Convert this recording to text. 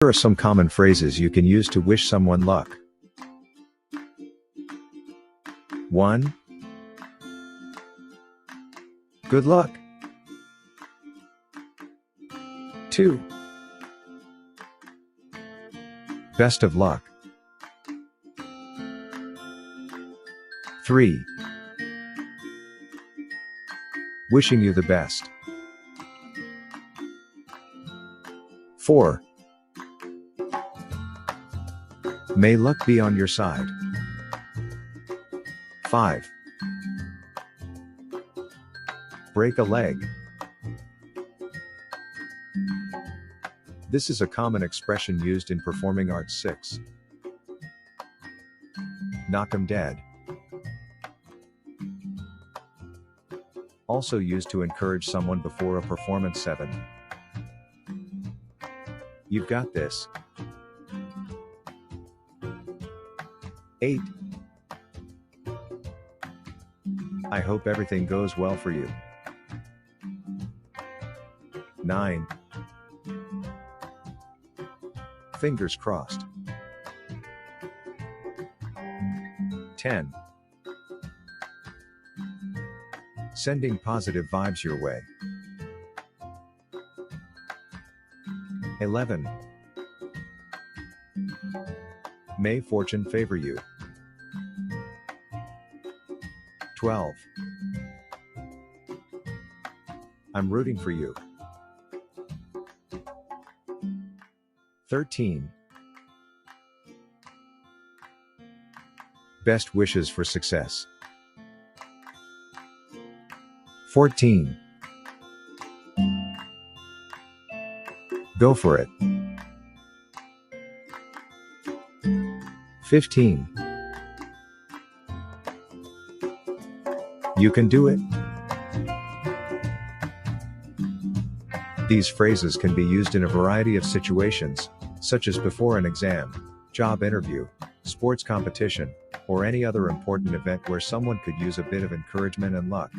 Here are some common phrases you can use to wish someone luck. 1. Good luck. 2. Best of luck. 3. Wishing you the best. 4. May luck be on your side. 5. Break a leg. This is a common expression used in performing arts. 6. Knock 'em dead. Also used to encourage someone before a performance. 7. You've got this. 8. I hope everything goes well for you. 9. Fingers crossed. 10. Sending positive vibes your way. 11. May fortune favor you. 12. I'm rooting for you. 13. Best wishes for success. 14. Go for it. 15. You can do it. These phrases can be used in a variety of situations, such as before an exam, job interview, sports competition, or any other important event where someone could use a bit of encouragement and luck.